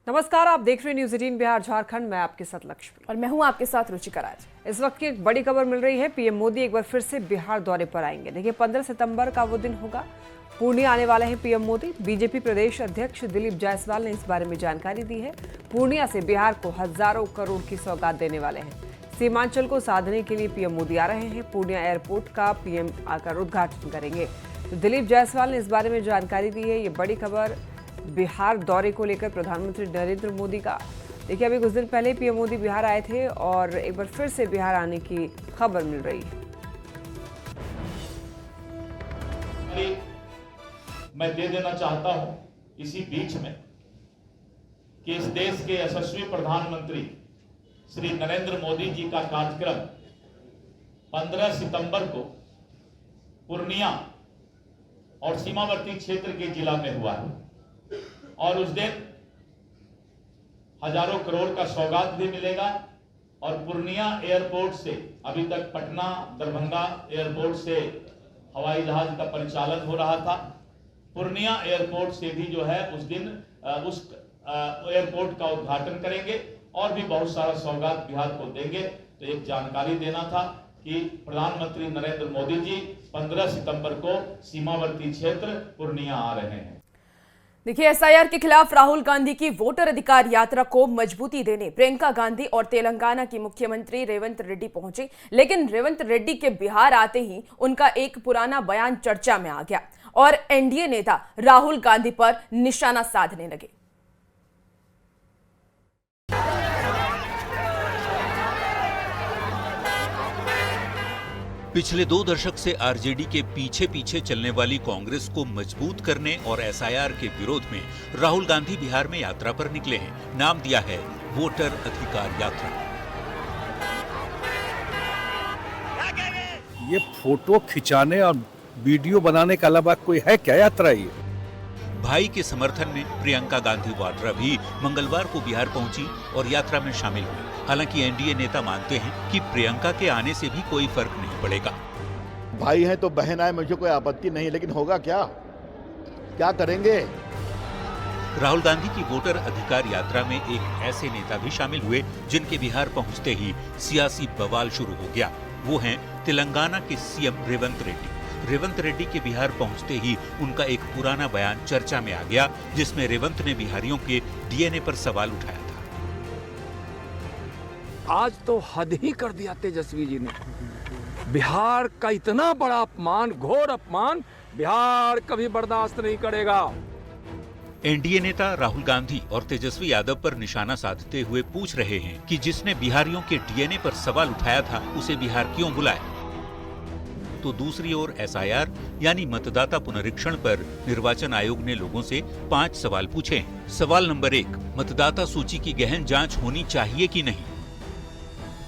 नमस्कार, आप देख रहे हैं न्यूज़ 18 बिहार झारखंड। मैं आपके साथ लक्ष्मी और मैं हूं आपके साथ रुचिका राज। इस वक्त की एक बड़ी खबर मिल रही है। पीएम मोदी एक बार फिर से बिहार दौरे पर आएंगे। देखिए, 15 सितंबर का वो दिन होगा। पूर्णिया आने वाले हैं पीएम मोदी। बीजेपी प्रदेश अध्यक्ष दिलीप जायसवाल ने इस बारे में जानकारी दी है। पूर्णिया से बिहार को हजारों करोड़ की सौगात देने वाले हैं। सीमांचल को साधने के लिए पीएम मोदी आ रहे हैं। पूर्णिया एयरपोर्ट का पीएम आकर उद्घाटन करेंगे। तो दिलीप जायसवाल ने इस बारे में जानकारी दी है। ये बड़ी खबर बिहार दौरे को लेकर प्रधानमंत्री नरेंद्र मोदी का। देखिए, अभी कुछ दिन पहले पीएम मोदी बिहार आए थे और एक बार फिर से बिहार आने की खबर मिल रही है। मैं दे देना चाहता हूं इसी बीच में कि इस देश के यशस्वी प्रधानमंत्री श्री नरेंद्र मोदी जी का कार्यक्रम 15 सितंबर को पूर्णिया और सीमावर्ती क्षेत्र के जिला में हुआ है और उस दिन हजारों करोड़ का सौगात भी मिलेगा। और पूर्णिया एयरपोर्ट से अभी तक पटना दरभंगा एयरपोर्ट से हवाई जहाज का परिचालन हो रहा था। पूर्णिया एयरपोर्ट से भी जो है उस दिन उस एयरपोर्ट का उद्घाटन करेंगे और भी बहुत सारा सौगात बिहार को देंगे। तो एक जानकारी देना था कि प्रधानमंत्री नरेंद्र मोदी जी 15 सितंबर को सीमावर्ती क्षेत्र पूर्णिया आ रहे हैं। देखिए, एसआईआर के खिलाफ राहुल गांधी की वोटर अधिकार यात्रा को मजबूती देने प्रियंका गांधी और तेलंगाना की मुख्यमंत्री रेवंत रेड्डी पहुंचे। लेकिन रेवंत रेड्डी के बिहार आते ही उनका एक पुराना बयान चर्चा में आ गया और एनडीए नेता राहुल गांधी पर निशाना साधने लगे। पिछले 2 दशक से आरजेडी के पीछे पीछे चलने वाली कांग्रेस को मजबूत करने और एसआईआर के विरोध में राहुल गांधी बिहार में यात्रा पर निकले हैं। नाम दिया है वोटर अधिकार यात्रा। ये फोटो खिंचाने और वीडियो बनाने के अलावा कोई है क्या यात्रा? ये भाई के समर्थन में प्रियंका गांधी वाड्रा भी मंगलवार को बिहार पहुंची और यात्रा में शामिल हुई। हालांकि एनडीए नेता मानते हैं कि प्रियंका के आने से भी कोई फर्क नहीं पड़ेगा। भाई है तो बहन आए, मुझे कोई आपत्ति नहीं, लेकिन होगा क्या करेंगे? राहुल गांधी की वोटर अधिकार यात्रा में एक ऐसे नेता भी शामिल हुए जिनके बिहार पहुंचते ही सियासी बवाल शुरू हो गया। वो हैं तेलंगाना के सीएम रेवंत रेड्डी। रेवंत रेड्डी के बिहार पहुंचते ही उनका एक पुराना बयान चर्चा में आ गया, जिसमें रेवंत ने बिहारियों के डीएनए पर सवाल उठाया था। आज तो हद ही कर दिया तेजस्वी जी ने। बिहार का इतना बड़ा अपमान, घोर अपमान, बिहार कभी बर्दाश्त नहीं करेगा। एनडीए नेता राहुल गांधी और तेजस्वी यादव पर निशाना साधते हुए पूछ रहे हैं कि जिसने बिहारियों के डीएनए पर सवाल उठाया था उसे बिहार क्यों बुलाया। तो दूसरी ओर एसआईआर यानी मतदाता पुनरीक्षण पर निर्वाचन आयोग ने लोगों से 5 सवाल पूछे। सवाल नंबर 1, मतदाता सूची की गहन जांच होनी चाहिए कि नहीं।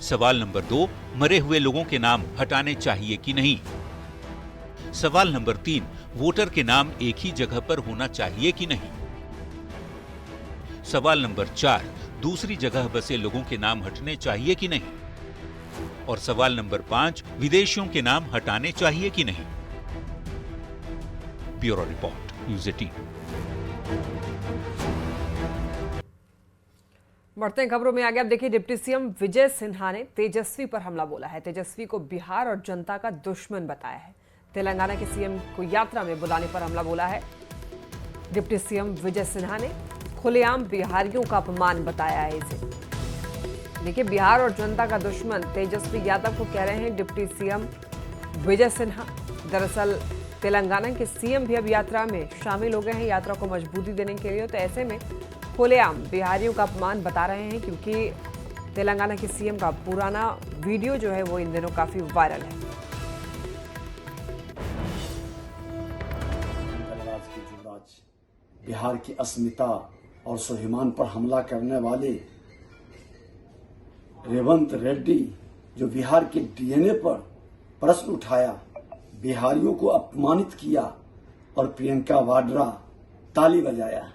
सवाल नंबर 2, मरे हुए लोगों के नाम हटाने चाहिए कि नहीं। सवाल नंबर 3, वोटर के नाम एक ही जगह पर होना चाहिए कि नहीं। सवाल नंबर 4, दूसरी जगह बसे लोगों के नाम हटने चाहिए कि नहीं। और सवाल नंबर 5, विदेशियों के नाम हटाने चाहिए कि नहीं। Bureau report, news 18। बढ़ते हैं खबरों में आगे। अब देखिए, डिप्टी सीएम विजय सिन्हा ने तेजस्वी पर हमला बोला है। तेजस्वी को बिहार और जनता का दुश्मन बताया है। तेलंगाना के सीएम को यात्रा में बुलाने पर हमला बोला है। डिप्टी सीएम विजय सिन्हा ने खुलेआम बिहारियों का अपमान बताया है इसे। देखिए, बिहार और जनता का दुश्मन तेजस्वी यादव को कह रहे हैं डिप्टी सीएम विजय सिन्हा। दरअसल तेलंगाना के सीएम भी अब यात्रा में शामिल हो गए हैं, यात्रा को मजबूती देने के लिए। तो ऐसे में खुलेआम बिहारियों का अपमान बता रहे हैं, क्योंकि तेलंगाना के सीएम का पुराना वीडियो जो है वो इन दिनों काफी वायरल है। बिहार की अस्मिता और स्वाभिमान पर हमला करने वाले रेवंत रेड्डी, जो बिहार के डीएनए पर प्रश्न उठाया, बिहारियों को अपमानित किया और प्रियंका वाड्रा ताली बजाया,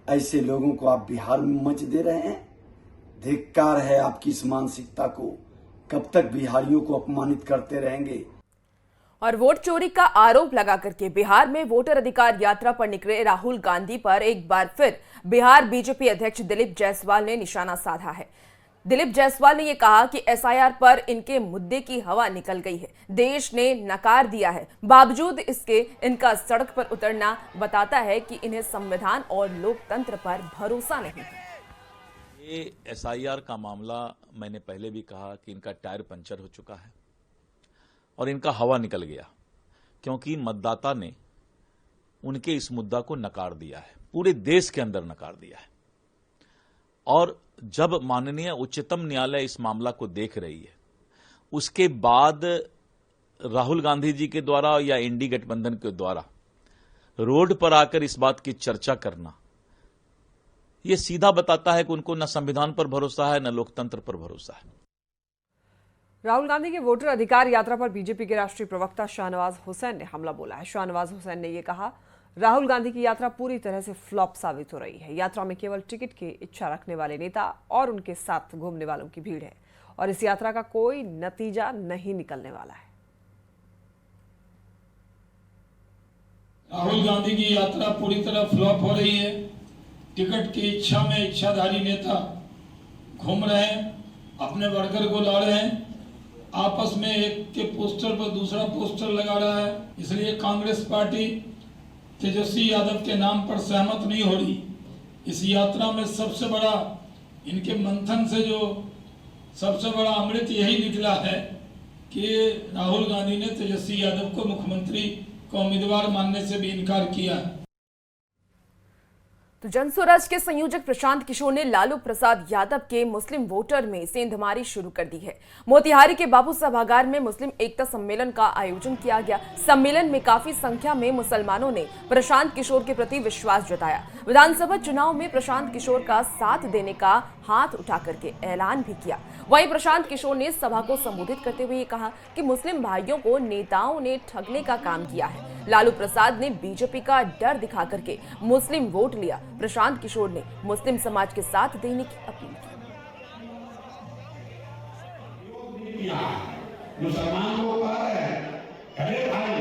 ऐसे लोगों को आप बिहार में मंच दे रहे हैं। धिक्कार है आपकी इस मानसिकता को। कब तक बिहारियों को अपमानित करते रहेंगे? और वोट चोरी का आरोप लगा करके बिहार में वोटर अधिकार यात्रा पर निकले राहुल गांधी पर एक बार फिर बिहार बीजेपी अध्यक्ष दिलीप जायसवाल ने निशाना साधा है। दिलीप जायसवाल ने यह कहा कि एसआईआर पर इनके मुद्दे की हवा निकल गई है, देश ने नकार दिया है, बावजूद इसके इनका सड़क पर उतरना बताता है कि इन्हें संविधान और लोकतंत्र पर भरोसा नहीं है। ये एसआईआर का मामला मैंने पहले भी कहा कि इनका टायर पंचर हो चुका है और इनका हवा निकल गया, क्योंकि मतदाता ने उनके इस मुद्दा को नकार दिया है, पूरे देश के अंदर नकार दिया है। और जब माननीय उच्चतम न्यायालय इस मामला को देख रही है, उसके बाद राहुल गांधी जी के द्वारा या इंडी गठबंधन के द्वारा रोड पर आकर इस बात की चर्चा करना, यह सीधा बताता है कि उनको न संविधान पर भरोसा है न लोकतंत्र पर भरोसा है। राहुल गांधी के वोटर अधिकार यात्रा पर बीजेपी के राष्ट्रीय प्रवक्ता शाहनवाज हुसैन ने हमला बोला है। शाहनवाज हुसैन ने यह कहा, राहुल गांधी की यात्रा पूरी तरह से फ्लॉप साबित हो रही है। यात्रा में केवल टिकट की इच्छा रखने वाले नेता और उनके साथ घूमने वालों की भीड़ है और इस यात्रा का कोई नतीजा नहीं निकलने वाला है। राहुल गांधी की यात्रा पूरी तरह फ्लॉप हो रही है। टिकट की इच्छा में इच्छाधारी नेता घूम रहे हैं, अपने वर्कर को ला रहे हैं, आपस में एक के पोस्टर पर दूसरा पोस्टर लगा रहा है। इसलिए कांग्रेस पार्टी तेजस्वी यादव के नाम पर सहमत नहीं हो रही। इस यात्रा में सबसे बड़ा इनके मंथन से जो सबसे बड़ा अमृत यही निकला है कि राहुल गांधी ने तेजस्वी यादव को मुख्यमंत्री को उम्मीदवार मानने से भी इनकार किया है। तो जनस्वराज के संयोजक प्रशांत किशोर ने लालू प्रसाद यादव के मुस्लिम वोटर में सेंधमारी शुरू कर दी है। मोतिहारी के बाबू सभागार में मुस्लिम एकता सम्मेलन का आयोजन किया गया। सम्मेलन में काफी संख्या में मुसलमानों ने प्रशांत किशोर के प्रति विश्वास जताया। विधानसभा चुनाव में प्रशांत किशोर का साथ देने का हाथ उठा करके ऐलान भी किया। वहीं प्रशांत किशोर ने सभा को संबोधित करते हुए कहा कि मुस्लिम भाइयों को नेताओं ने ठगने का काम किया है। लालू प्रसाद ने बीजेपी का डर दिखा करके मुस्लिम वोट लिया। प्रशांत किशोर ने मुस्लिम समाज के साथ देने की अपील की। मुसलमान लोग कह रहे हैं, अरे भाई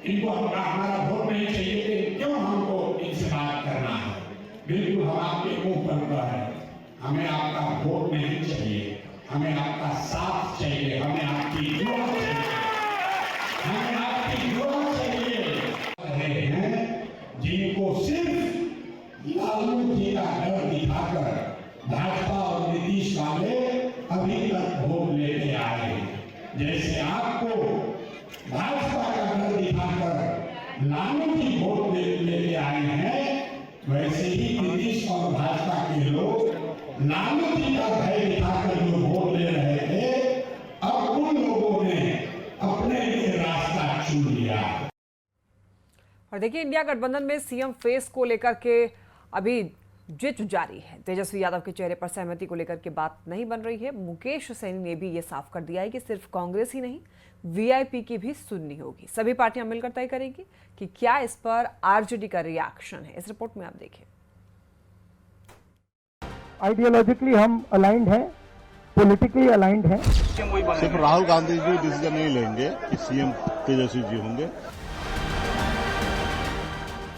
इनको हमारा वोट नहीं चाहिए, क्यों हमको इनसे बात करना है? बिल्कुल हम आपके मुंह पर कह रहे हैं, हमें आपका वोट नहीं चाहिए, हमें आपका साथ चाहिए, हमें आपकी दुआ चाहिए, हमें आपकी दुआ चाहिए। रहे हैं जिनको सिर्फ लालू जी का डर दिखाकर भाजपा और नीतीश वाले अभी तक वोट लेके आए हैं। जैसे आपको भाजपा का डर दिखाकर लालू जी वोट लेके आए हैं, वैसे ही नीतीश और भाजपा के लोग लालू जी का भय दिखाकर जो वोट ले रहे थे, अब उन लोगों ने अपने लिए रास्ता चुन लिया। और देखिए, इंडिया गठबंधन में सीएम फेस को लेकर के अभी जिद जारी है। तेजस्वी यादव के चेहरे पर सहमति को लेकर के बात नहीं बन रही है। मुकेश सैनी ने भी ये साफ कर दिया है कि सिर्फ कांग्रेस ही नहीं, वीआईपी की भी सुननी होगी। सभी पार्टियां मिलकर तय करेंगी कि क्या इस पर आरजेडी का रिएक्शन है। इस रिपोर्ट में आप देखिए। आइडियोलॉजिकली हम अलाइंड हैं, पॉलिटिकली अलाइंड हैं। सिर्फ राहुल गांधी जी डिसीजन नहीं लेंगे कि सीएम तेजस्वी जी होंगे।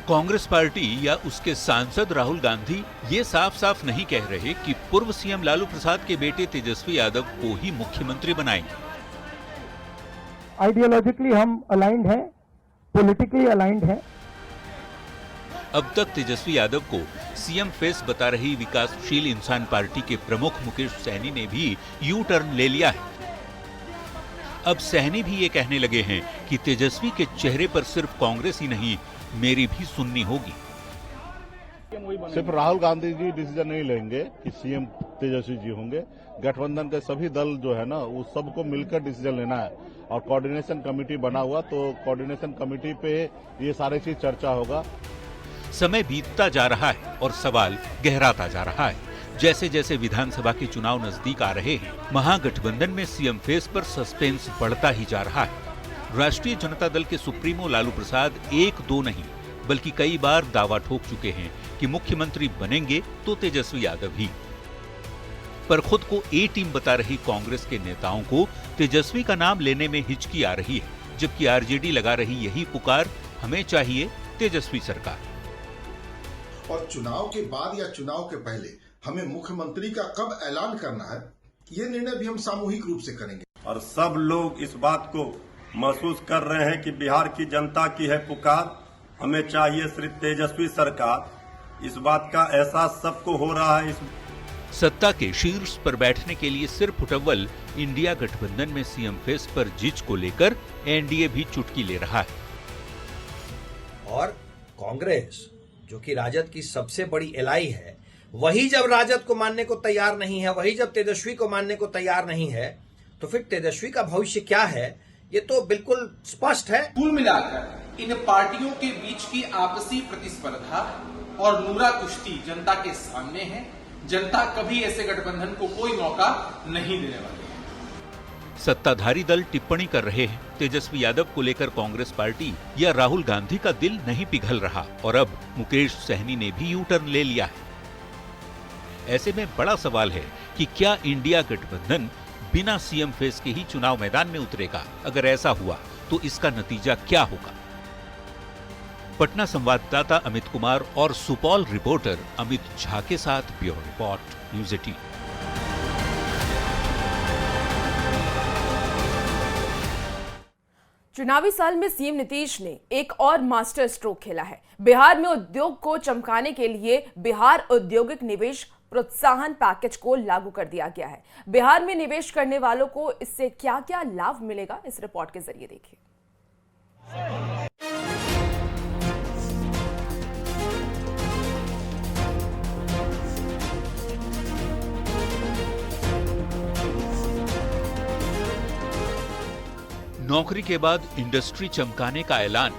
कांग्रेस पार्टी या उसके सांसद राहुल गांधी ये साफ साफ नहीं कह रहे कि पूर्व सीएम लालू प्रसाद के बेटे तेजस्वी यादव को ही मुख्यमंत्री बनाएंगे। आइडियोलॉजिकली हम अलाइंड हैं, पॉलिटिकली अलाइंड हैं। अब तक तेजस्वी यादव को सीएम फेस बता रही विकासशील इंसान पार्टी के प्रमुख मुकेश सैनी ने भी यू टर्न ले लिया है। अब सैनी भी ये कहने लगे हैं कि तेजस्वी के चेहरे पर सिर्फ कांग्रेस ही नहीं, मेरी भी सुननी होगी। सिर्फ राहुल गांधी जी डिसीजन नहीं लेंगे कि सीएम तेजस्वी जी होंगे। गठबंधन के सभी दल जो है ना, वो सबको मिलकर डिसीजन लेना है और कोऑर्डिनेशन कमेटी बना हुआ, तो कोऑर्डिनेशन कमेटी पे ये सारी चीज चर्चा होगा। समय बीतता जा रहा है और सवाल गहराता जा रहा है। जैसे जैसे विधानसभा के चुनाव नजदीक आ रहे हैं, महागठबंधन में सीएम फेस पर सस्पेंस बढ़ता ही जा रहा है। राष्ट्रीय जनता दल के सुप्रीमो लालू प्रसाद एक दो नहीं बल्कि कई बार दावा ठोक चुके हैं कि मुख्यमंत्री बनेंगे तो तेजस्वी यादव ही। पर खुद को ए टीम बता रही कांग्रेस के नेताओं को तेजस्वी का नाम लेने में हिचकी आ रही है। जबकि आरजेडी लगा रही यही पुकार, हमें चाहिए तेजस्वी सरकार। और चुनाव के बाद या चुनाव के पहले हमें मुख्यमंत्री का कब ऐलान करना है, ये निर्णय भी हम सामूहिक रूप से करेंगे। और सब लोग इस बात को महसूस कर रहे हैं कि बिहार की जनता की है पुकार, हमें चाहिए श्री तेजस्वी सरकार। इस बात का एहसास सबको हो रहा है। सत्ता के शीर्ष पर बैठने के लिए सिर्फ उठव्वल इंडिया गठबंधन में सीएम फेस पर जिज को लेकर एनडीए भी चुटकी ले रहा है। और कांग्रेस, जो कि राजद की सबसे बड़ी एलाई है, वही जब राजद को मानने को तैयार नहीं है, वही जब तेजस्वी को मानने को तैयार नहीं है, तो फिर तेजस्वी का भविष्य क्या है, ये तो बिल्कुल स्पष्ट है। कुल मिलाकर इन पार्टियों के बीच की आपसी प्रतिस्पर्धा और नूरा कुश्ती जनता के सामने है। जनता कभी ऐसे गठबंधन को कोई मौका नहीं देने वाली है। सत्ताधारी दल टिप्पणी कर रहे हैं, तेजस्वी यादव को लेकर कांग्रेस पार्टी या राहुल गांधी का दिल नहीं पिघल रहा और अब मुकेश सहनी ने भी यू टर्न ले लिया है। ऐसे में बड़ा सवाल है कि क्या इंडिया गठबंधन बिना सीएम फेस के ही चुनाव मैदान में उतरेगा? अगर ऐसा हुआ तो इसका नतीजा क्या होगा? पटना संवाददाता अमित कुमार और सुपौल रिपोर्टर अमित झा के साथ ब्यूरो रिपोर्ट, न्यूज़ 18। चुनावी साल में सीएम नीतीश ने एक और मास्टर स्ट्रोक खेला है। बिहार में उद्योग को चमकाने के लिए बिहार औद्योगिक निवेश प्रोत्साहन पैकेज को लागू कर दिया गया है। बिहार में निवेश करने वालों को इससे क्या क्या लाभ मिलेगा, इस रिपोर्ट के जरिए देखिए। नौकरी के बाद इंडस्ट्री चमकाने का ऐलान।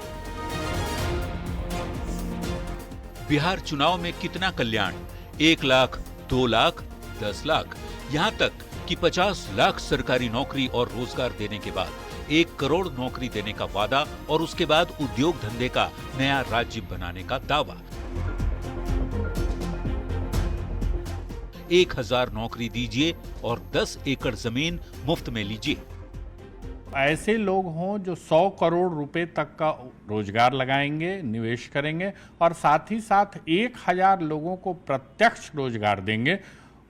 बिहार चुनाव में कितना कल्याण? 1 लाख, 2 लाख, 10 लाख, यहां तक कि 50 लाख सरकारी नौकरी और रोजगार देने के बाद 1 करोड़ नौकरी देने का वादा और उसके बाद उद्योग धंधे का नया राज्य बनाने का दावा। 1000 नौकरी दीजिए और 10 एकड़ जमीन मुफ्त में लीजिए। ऐसे लोग हों जो 100 करोड़ रुपए तक का रोजगार लगाएंगे, निवेश करेंगे और साथ ही साथ 1000 लोगों को प्रत्यक्ष रोजगार देंगे,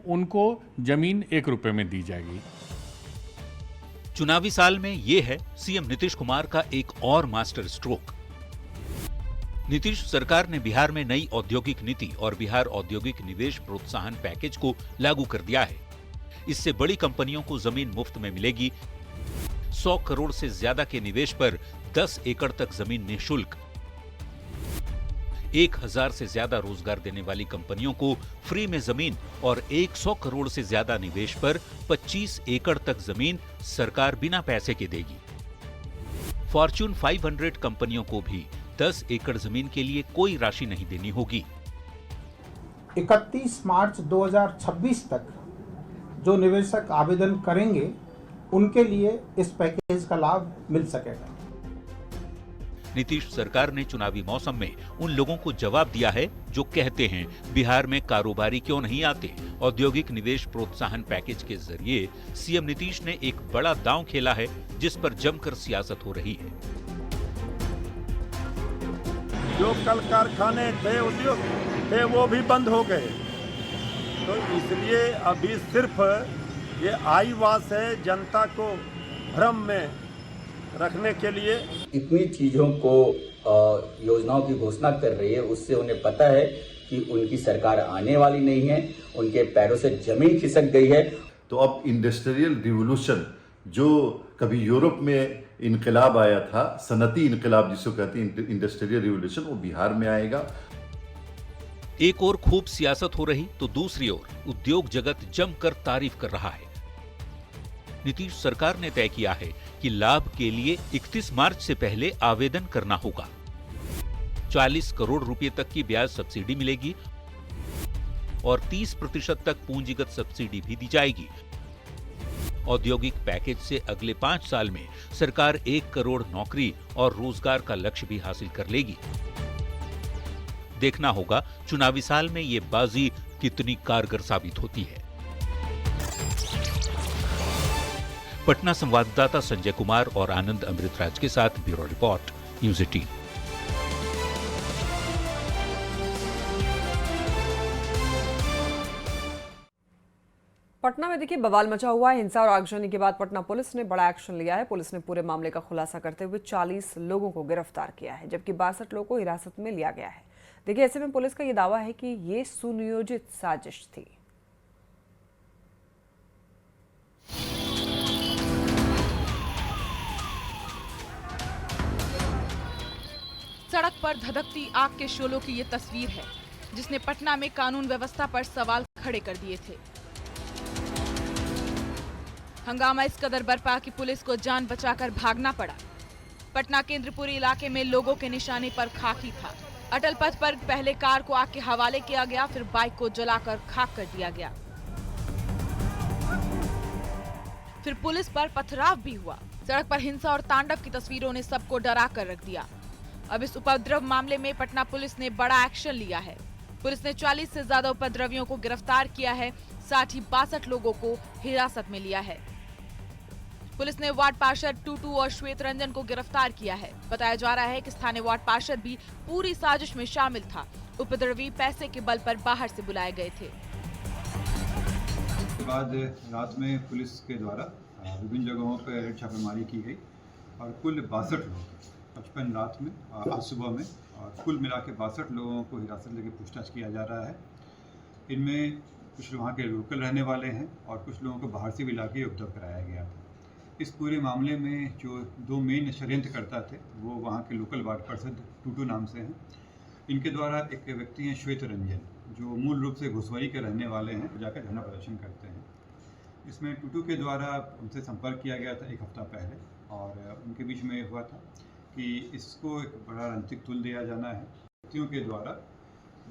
उनको जमीन 1 रुपए में दी जाएगी। चुनावी साल में ये है सीएम नीतीश कुमार का एक और मास्टर स्ट्रोक। नीतीश सरकार ने बिहार में नई औद्योगिक नीति और बिहार औद्योगिक निवेश प्रोत्साहन पैकेज को लागू कर दिया है। इससे बड़ी कंपनियों को जमीन मुफ्त में मिलेगी। 100 करोड़ से ज्यादा के निवेश पर 10 एकड़ तक जमीन निःशुल्क। 1000 से ज्यादा रोजगार देने वाली कंपनियों को फ्री में जमीन और 100 करोड़ से ज्यादा निवेश पर 25 एकड़ तक जमीन सरकार बिना पैसे के देगी। फॉर्च्यून 500 कंपनियों को भी 10 एकड़ जमीन के लिए कोई राशि नहीं देनी होगी। 31 मार्च 2026 तक जो निवेशक आवेदन करेंगे उनके लिए इस पैकेज का लाभ मिल सकेगा। नीतीश सरकार ने चुनावी मौसम में उन लोगों को जवाब दिया है जो कहते हैं बिहार में कारोबारी क्यों नहीं आते। औद्योगिक निवेश प्रोत्साहन पैकेज के जरिए सीएम नीतीश ने एक बड़ा दांव खेला है जिस पर जमकर सियासत हो रही है। जो कल कारखाने थे, उद्योग थे, वो भी बंद हो गए, तो इसलिए अभी सिर्फ ये आईवास है जनता को भ्रम में रखने के लिए। इतनी चीजों को योजनाओं की घोषणा कर रही है, उससे उन्हें पता है कि उनकी सरकार आने वाली नहीं है, उनके पैरों से जमीन खिसक गई है। तो अब इंडस्ट्रियल रिवोल्यूशन जो कभी यूरोप में इनकलाब आया था, सनती इनकलाब जिसको कहते हैं इंडस्ट्रियल रिवोल्यूशन, वो बिहार में आएगा। एक ओर खूब सियासत हो रही तो दूसरी ओर उद्योग जगत जमकर तारीफ कर रहा है। नीतीश सरकार ने तय किया है कि लाभ के लिए 31 मार्च से पहले आवेदन करना होगा। 40 करोड़ रुपए तक की ब्याज सब्सिडी मिलेगी और 30% तक पूंजीगत सब्सिडी भी दी जाएगी। औद्योगिक पैकेज से अगले 5 साल में सरकार 1 करोड़ नौकरी और रोजगार का लक्ष्य भी हासिल कर लेगी। देखना होगा चुनावी साल में ये बाजी कितनी कारगर साबित होती है। पटना संवाददाता संजय कुमार और आनंद अमृतराज के साथ ब्यूरो रिपोर्ट, न्यूज़ 18। पटना में देखिए बवाल मचा हुआ है। हिंसा और आगजनी के बाद पटना पुलिस ने बड़ा एक्शन लिया है। पुलिस ने पूरे मामले का खुलासा करते हुए 40 लोगों को गिरफ्तार किया है, जबकि 62 लोगों को हिरासत में लिया गया है। देखिए, ऐसे में पुलिस का ये दावा है कि ये सुनियोजित साजिश थी। सड़क पर धधकती आग के शोलों की ये तस्वीर है, जिसने पटना में कानून व्यवस्था पर सवाल खड़े कर दिए थे। हंगामा इस कदर बरपा कि पुलिस को जान बचाकर भागना पड़ा। पटना के इंद्रपुरी इलाके में लोगों के निशाने पर खाकी था। अटल पथ पर पहले कार को आग के हवाले किया गया, फिर बाइक को जलाकर खाक कर दिया गया। फिर पुलिस पर पथराव भी हुआ। सड़क पर हिंसा और तांडव की तस्वीरों ने सबको डरा कर रख दिया। अब इस उपद्रव मामले में पटना पुलिस ने बड़ा एक्शन लिया है। पुलिस ने 40 से ज्यादा उपद्रवियों को गिरफ्तार किया है, साथ ही 62 लोगों को हिरासत में लिया है। पुलिस ने वार्ड पार्षद टूटू और श्वेत रंजन को गिरफ्तार किया है। बताया जा रहा है कि स्थानीय वार्ड पार्षद भी पूरी साजिश में शामिल था। उपद्रवी पैसे के बल पर बाहर से बुलाए गए थे। उसके बाद रात में पुलिस के द्वारा विभिन्न जगहों पर रेड छापेमारी की गई और कुल 62 लोग 55 रात में आज सुबह में और कुल मिला के 62 लोगों को हिरासत लेके पूछताछ किया जा रहा है। इनमें कुछ वहाँ के लोकल रहने वाले हैं और कुछ लोगों को बाहर से भी लाके उपद्रव कराया गया था। इस पूरे मामले में जो 2 मेन षड्यंत्रकर्ता थे वो वहाँ के लोकल वार्ड पार्षद टूटू नाम से हैं। इनके द्वारा एक व्यक्ति हैं श्वेत रंजन, जो मूल रूप से घुसवरी के रहने वाले हैं, जाकर धरना प्रदर्शन करते हैं। इसमें टूटू के द्वारा उनसे संपर्क किया गया था 1 हफ्ता पहले और उनके बीच में हुआ था कि इसको एक बड़ा राजनीतिक तुल दिया जाना है। व्यक्तियों के द्वारा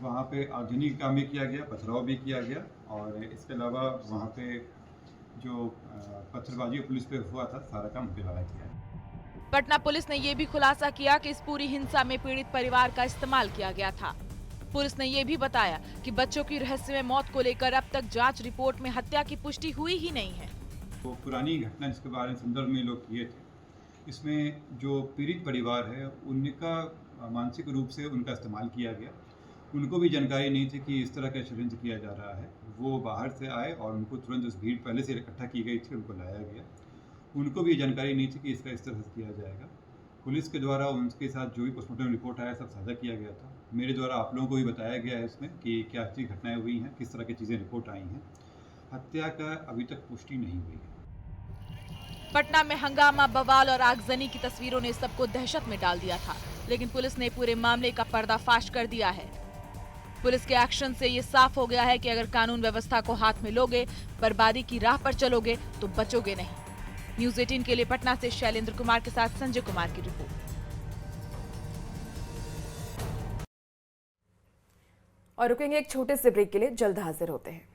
वहाँ पे आगजनी का काम भी किया गया, पथराव भी किया गया और इसके अलावा वहाँ पे जो पत्थरबाजी पुलिस पे हुआ था, सारा काम उनके द्वारा किया। पटना पुलिस ने ये भी खुलासा किया कि इस पूरी हिंसा में पीड़ित परिवार का इस्तेमाल किया गया था। पुलिस ने ये भी बताया कि बच्चों की रहस्यमय मौत को लेकर अब तक जांच रिपोर्ट में हत्या की पुष्टि हुई ही नहीं है। वो पुरानी घटना जिसके बारे में संदर्भ में लोग किए थे, इसमें जो पीड़ित परिवार है उनका मानसिक रूप से उनका इस्तेमाल किया गया। उनको भी जानकारी नहीं थी कि इस तरह का षड्यंत्र किया जा रहा है। वो बाहर से आए और उनको तुरंत उस भीड़ पहले से इकट्ठा की गई थी, उनको लाया गया। उनको भी जानकारी नहीं थी कि इसका इस तरह से किया जाएगा। पुलिस के द्वारा उनके साथ जो भी पोस्टमार्टम रिपोर्ट आया सब साझा किया गया था। मेरे द्वारा आप लोगों को भी बताया गया है इसमें कि क्या अच्छी घटनाएं हुई हैं, किस तरह की चीज़ें रिपोर्ट आई हैं। हत्या का अभी तक पुष्टि नहीं हुई है। पटना में हंगामा, बवाल और आगजनी की तस्वीरों ने सबको दहशत में डाल दिया था, लेकिन पुलिस ने पूरे मामले का पर्दाफाश कर दिया है। पुलिस के एक्शन से ये साफ हो गया है कि अगर कानून व्यवस्था को हाथ में लोगे, बर्बादी की राह पर चलोगे तो बचोगे नहीं। न्यूज़ 18 के लिए पटना से शैलेंद्र कुमार के साथ संजय कुमार की रिपोर्ट। और रुकेंगे एक छोटे से ब्रेक के लिए, जल्द हाजिर होते हैं।